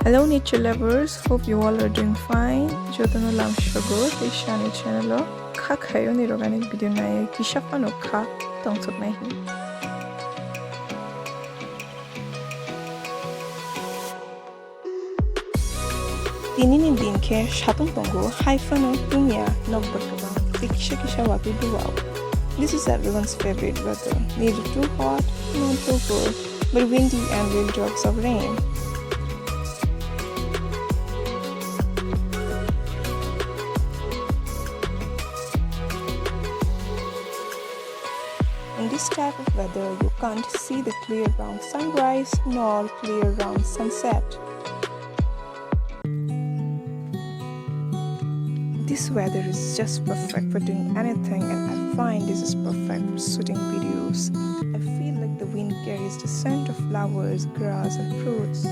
Hello nature lovers, hope you all are doing fine. Jotano lam shogo shani channel kha khayo ni organic video nai kishapano kha tongsot nai hi. Tinini dinke shatong tongo haifano tumia nokbotaba kisha wapi duwao. This is everyone's favorite weather. Neither too hot, not too cold, but windy and real drops of rain. In this type of weather, you can't see the clear round sunrise nor clear round sunset. This weather is just perfect for doing anything, and I find this is perfect for shooting videos. I feel like the wind carries the scent of flowers, grass and fruits.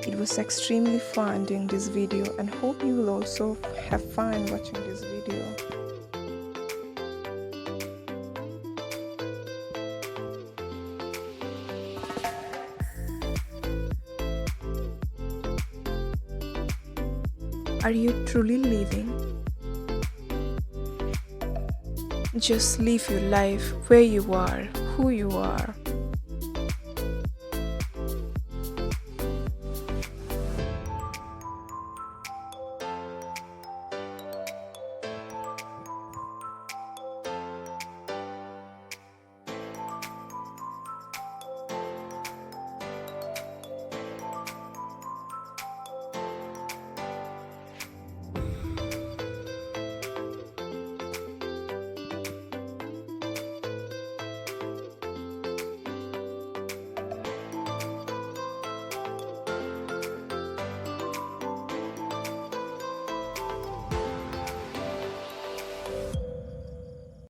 It was extremely fun doing this video, and hope you will also have fun watching this video. Are you truly living? Just live your life where you are, who you are.